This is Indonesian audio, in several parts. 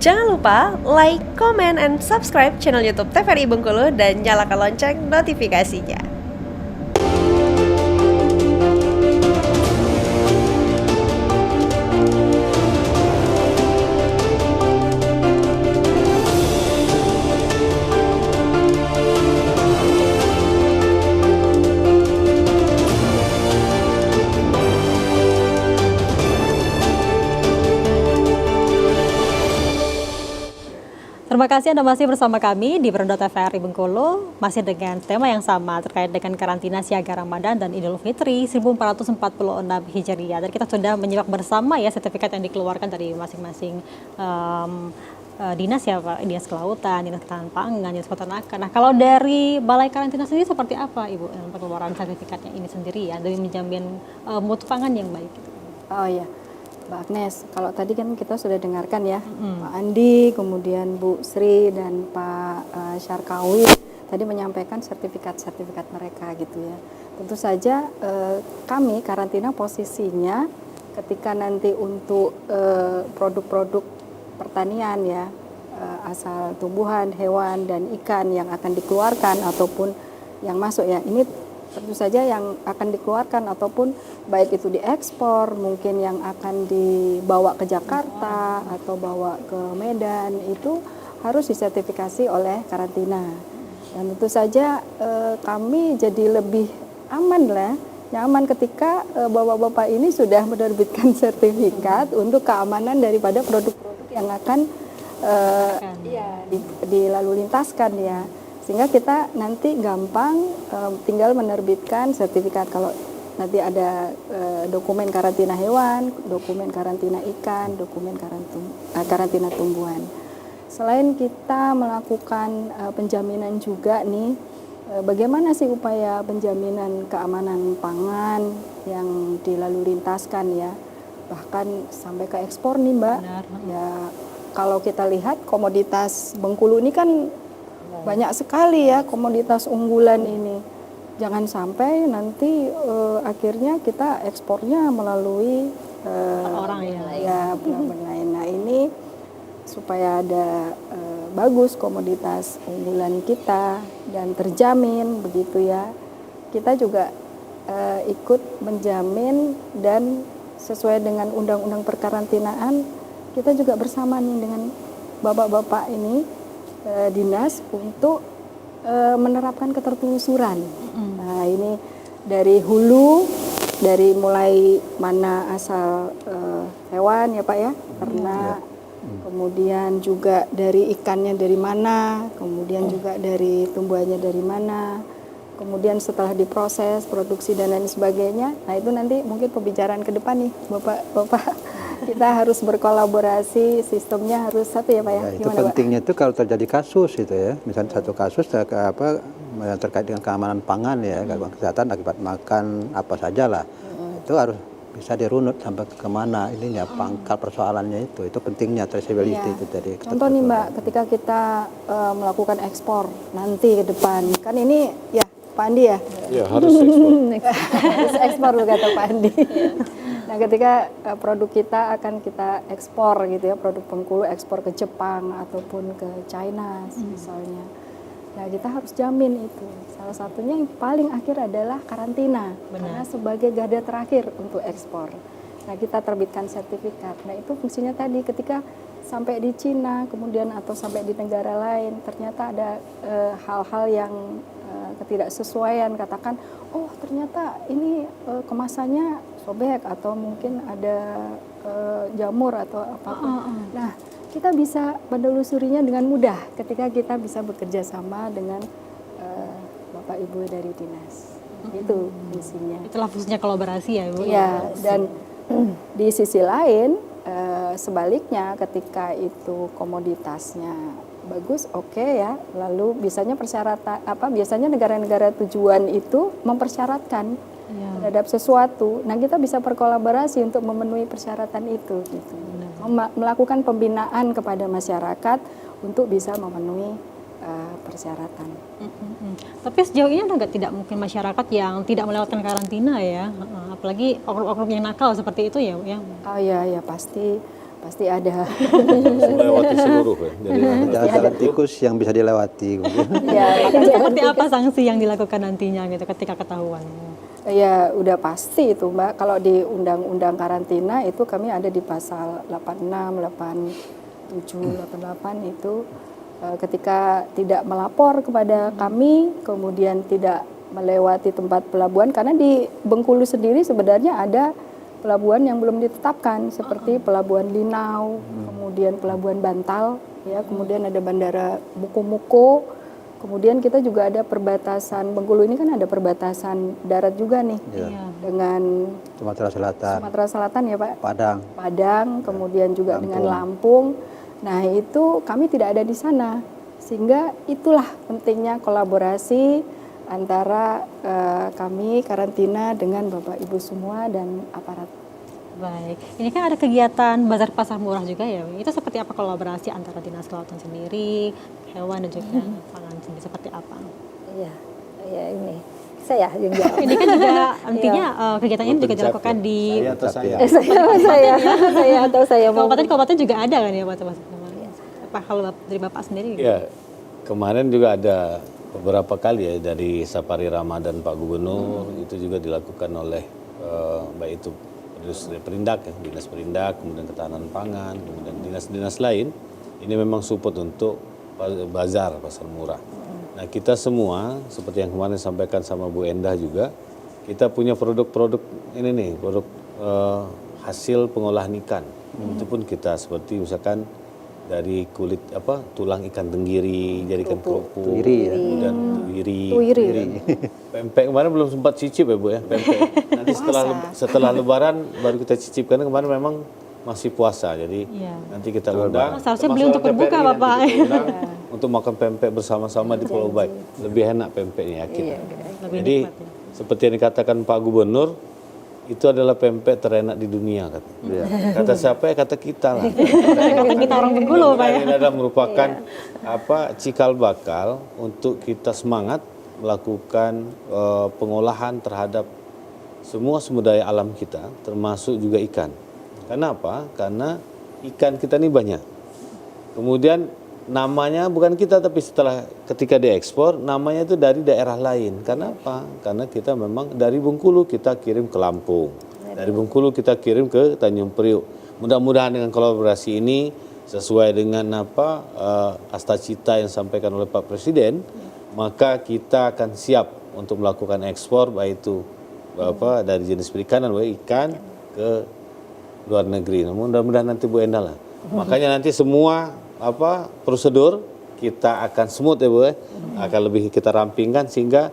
Jangan lupa like, comment, and subscribe channel YouTube TVRI Bengkulu dan nyalakan lonceng notifikasinya. Terima kasih Anda masih bersama kami di Beranda TVRI Bengkulu, masih dengan tema yang sama terkait dengan karantina siaga Ramadan dan Idul Fitri 1446 Hijriah. Dan kita sudah menyimak bersama ya sertifikat yang dikeluarkan dari masing-masing dinas ya Pak, dinas kelautan, dinas ketahanan pangan, dinas peternakan. Nah kalau dari Balai Karantina sendiri seperti apa Ibu pengeluaran sertifikatnya ini sendiri ya, demi menjamin mutu pangan yang baik? Oh iya. Mbak Agnes, kalau tadi kan kita sudah dengarkan ya, Pak Andi, kemudian Bu Sri dan Pak Syarkawi tadi menyampaikan sertifikat-sertifikat mereka gitu ya. Tentu saja kami karantina posisinya ketika nanti untuk produk-produk pertanian ya, asal tumbuhan, hewan dan ikan yang akan dikeluarkan ataupun yang masuk ya, ini tentu saja yang akan dikeluarkan ataupun baik itu diekspor, mungkin yang akan dibawa ke Jakarta atau bawa ke Medan itu harus disertifikasi oleh karantina. Dan tentu saja kami jadi lebih aman lah, nyaman ketika bapak-bapak ini sudah menerbitkan sertifikat untuk keamanan daripada produk-produk yang akan dilalu lintaskan ya. Sehingga kita nanti gampang tinggal menerbitkan sertifikat kalau nanti ada dokumen karantina hewan, dokumen karantina ikan, dokumen karantina tumbuhan. Selain kita melakukan penjaminan juga nih, bagaimana sih upaya penjaminan keamanan pangan yang dilalu lintaskan ya, bahkan sampai ke ekspor nih Mbak. Benar. Ya kalau kita lihat komoditas Bengkulu ini kan banyak sekali ya komoditas unggulan ini. Jangan sampai nanti akhirnya kita ekspornya melalui orang ya pihak lain. Nah ini supaya ada bagus komoditas unggulan kita dan terjamin begitu ya. Kita juga ikut menjamin dan sesuai dengan undang-undang perkarantinaan kita juga bersama nih dengan bapak-bapak ini dinas untuk menerapkan ketertelusuran. Nah ini dari hulu, dari mulai mana asal hewan ya Pak ya, ternak, kemudian juga dari ikannya dari mana, kemudian juga dari tumbuhannya dari mana, kemudian setelah diproses, produksi dan lain sebagainya. Nah itu nanti mungkin pembicaraan ke depan nih Bapak. Kita harus berkolaborasi, sistemnya harus satu ya Pak ya. Ya itu pentingnya itu kalau terjadi kasus itu ya, misalnya satu kasus terkait dengan keamanan pangan ya, gangguan kesehatan akibat makan apa saja lah, itu harus bisa dirunut sampai kemana ininya pangkal persoalannya itu pentingnya traceability itu dari. Contoh nih Mbak, ketika kita melakukan ekspor nanti ke depan, kan ini ya Pak Andi ya? Ya harus ekspor. Harus ekspor kata Pak Andi. Nah ketika produk kita akan kita ekspor gitu ya, produk Bengkulu ekspor ke Jepang ataupun ke China misalnya. Nah kita harus jamin itu. Salah satunya yang paling akhir adalah karantina. Benar. Karena sebagai garda terakhir untuk ekspor. Nah kita terbitkan sertifikat. Nah itu fungsinya tadi ketika sampai di Cina kemudian atau sampai di negara lain ternyata ada hal-hal yang ketidaksesuaian, katakan oh ternyata ini kemasannya sobek atau mungkin ada jamur atau apapun. Nah kita bisa menelusurinya dengan mudah ketika kita bisa bekerja sama dengan Bapak Ibu dari dinas. Itu fungsinya. Itulah fungsinya kolaborasi ya Ibu. Ya, dan di sisi lain sebaliknya ketika itu komoditasnya bagus, oke ya. Lalu biasanya biasanya negara-negara tujuan itu mempersyaratkan terhadap sesuatu. Nah, kita bisa berkolaborasi untuk memenuhi persyaratan itu gitu. Melakukan pembinaan kepada masyarakat untuk bisa memenuhi persyaratan. Tapi sejauh ini tidak mungkin masyarakat yang tidak melewatkan karantina ya, apalagi oknum-oknum yang nakal seperti itu ya. Oh iya ya pasti pasti ada. Melewati seluruh ya. Jadi Jalan-jalan tikus yang bisa dilewati. Ya, Seperti apa sanksi yang dilakukan nantinya gitu ketika ketahuan? ya udah pasti itu Mbak. Kalau di undang-undang karantina itu kami ada di pasal 86, 87, 88 itu ketika tidak melapor kepada kami, kemudian tidak melewati tempat pelabuhan, karena di Bengkulu sendiri sebenarnya ada pelabuhan yang belum ditetapkan seperti pelabuhan Linau, kemudian pelabuhan Bantal, ya, kemudian ada bandara Muko-Muko, kemudian kita juga ada perbatasan Bengkulu ini kan ada perbatasan darat juga nih dengan Sumatera Selatan, Sumatera Selatan ya Pak. Padang. Padang, kemudian juga dengan Lampung. Nah itu kami tidak ada di sana, sehingga itulah pentingnya kolaborasi antara kami karantina dengan Bapak Ibu semua dan aparat. Baik, ini kan ada kegiatan bazar pasar murah juga ya. Itu seperti apa kolaborasi antara Dinas Kelautan sendiri, hewan dan juga pangan sendiri seperti apa? Iya, ya ini saya yang jawab. Ini kan juga nantinya kegiatan ini juga dilakukan di saya atau saya. Saya atau saya mau. kabupaten juga ada kan ya Pak? Apa kalau dari Bapak sendiri? Ya, kemarin juga ada beberapa kali ya dari Safari Ramadan Pak Gubernur itu juga dilakukan oleh baik itu industri perindak ya, dinas perindak, kemudian ketahanan pangan, kemudian dinas-dinas lain. Ini memang support untuk bazar pasar murah. Nah kita semua seperti yang kemarin disampaikan sama Bu Endah juga, kita punya produk-produk ini nih, produk hasil pengolahan ikan. Itu pun kita seperti misalkan dari kulit tulang ikan tenggiri jadikan kerupuk, kemudian tuiri. Pempek kemarin belum sempat cicip ya Bu ya, pempek. Nanti setelah lebaran baru kita cicip karena kemarin memang masih puasa. Jadi nanti kita undang. Seharusnya beli untuk berbuka Bapak. Untuk makan pempek bersama-sama di Pulau Baik. Lebih enak pempeknya yakin. Jadi seperti yang dikatakan Pak Gubernur, itu adalah pempek terenak di dunia kata. Kata siapa ya? Kata kita lah. Kata kita orang Bengkulu Pak ya. Ini adalah merupakan cikal bakal untuk kita semangat melakukan pengolahan terhadap semua sumber daya alam kita, termasuk juga ikan. Kenapa? Karena ikan kita ini banyak. Kemudian namanya bukan kita, tapi ketika diekspor namanya itu dari daerah lain. Karena apa? Karena kita memang dari Bengkulu kita kirim ke Lampung, dari Bengkulu kita kirim ke Tanjung Priuk. Mudah-mudahan dengan kolaborasi ini sesuai dengan asta-cita yang disampaikan oleh Pak Presiden, maka kita akan siap untuk melakukan ekspor baik itu dari jenis perikanan, baik ikan ke luar negeri. Mudah-mudahan nanti Bu Endah lah. Makanya nanti semua prosedur kita akan smooth ya Bu ya. Akan lebih kita rampingkan sehingga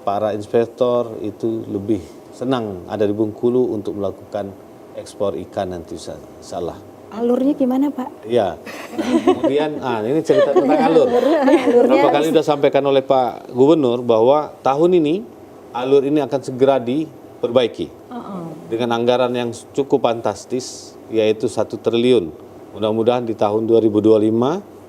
para inspektor itu lebih senang ada di Bengkulu untuk melakukan ekspor ikan nanti insyaallah. Alurnya gimana Pak? Ya. Kemudian ini cerita tentang alur. Beberapa kali sudah sampaikan oleh Pak Gubernur bahwa tahun ini alur ini akan segera diperbaiki. Dengan anggaran yang cukup fantastis yaitu 1 triliun. Mudah-mudahan di tahun 2025,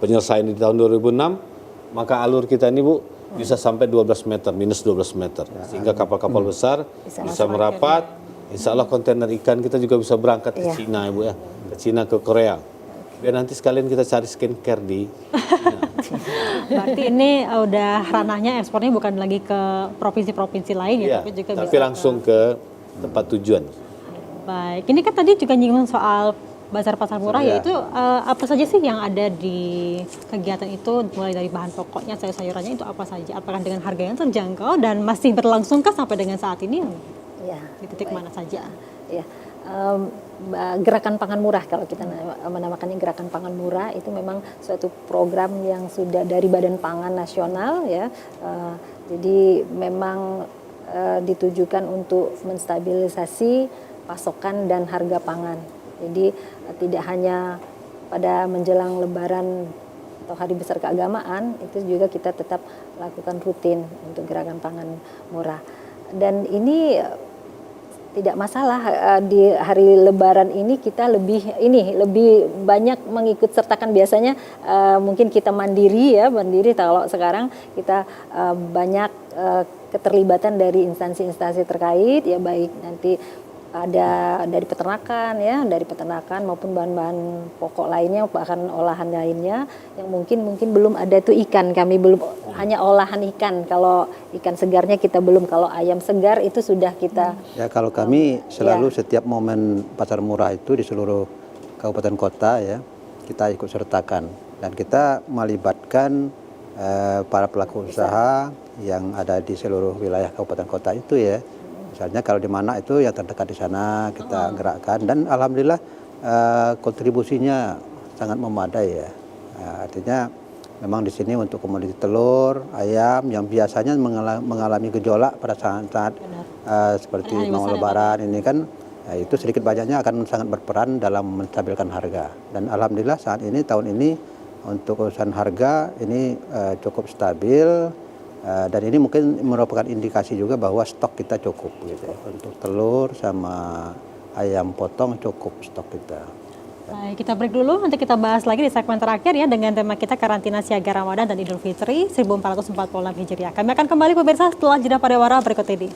penyelesaian di tahun 2006, maka alur kita ini Bu bisa sampai 12 meter, minus 12 meter. Sehingga kapal-kapal besar bisa merapat, insya Allah kontainer ikan kita juga bisa berangkat ke Cina ya Bu ya. Ke Cina, ke Korea. Biar nanti sekalian kita cari skincare di Berarti ini udah ranahnya ekspornya bukan lagi ke provinsi-provinsi lain ya, tapi juga bisa langsung ke tempat tujuan. Baik, ini kan tadi juga nyinggung soal bazar pasar murah yaitu apa saja sih yang ada di kegiatan itu, mulai dari bahan pokoknya, sayur-sayurannya itu apa saja, apakah dengan harga yang terjangkau dan masih berlangsungkah sampai dengan saat ini di titik mana saja? Ya, gerakan pangan murah kalau kita menamakannya gerakan pangan murah itu memang suatu program yang sudah dari Badan Pangan Nasional ya, jadi memang ditujukan untuk menstabilisasi pasokan dan harga pangan. Jadi tidak hanya pada menjelang Lebaran atau hari besar keagamaan, itu juga kita tetap lakukan rutin untuk gerakan pangan murah. Dan ini tidak masalah di hari Lebaran ini kita lebih banyak mengikut sertakan. Biasanya mungkin kita mandiri kalau sekarang kita banyak keterlibatan dari instansi-instansi terkait ya, baik nanti ada dari peternakan ya, dari peternakan maupun bahan-bahan pokok lainnya, bahkan olahan lainnya yang mungkin belum ada tuh ikan. Kami belum, hanya olahan ikan. Kalau ikan segarnya kita belum. Kalau ayam segar itu sudah kita. Ya kalau kami selalu setiap momen pasar murah itu di seluruh kabupaten kota ya kita ikut sertakan dan kita melibatkan para pelaku usaha yang ada di seluruh wilayah kabupaten kota itu ya. Misalnya kalau di mana itu yang terdekat di sana kita gerakkan dan alhamdulillah kontribusinya sangat memadai ya. Artinya memang di sini untuk komoditi telur, ayam yang biasanya mengalami gejolak pada saat-saat seperti mau lebaran ini kan itu sedikit banyaknya akan sangat berperan dalam menstabilkan harga. Dan alhamdulillah saat ini tahun ini untuk urusan harga ini cukup stabil. Dan ini mungkin merupakan indikasi juga bahwa stok kita cukup gitu ya. Untuk telur sama ayam potong cukup stok kita. Baik, kita break dulu, nanti kita bahas lagi di segmen terakhir ya dengan tema kita karantina siaga Ramadan dan Idul Fitri 1446 Hijriah. Kami akan kembali pemirsa setelah jeda pariwara berikut ini.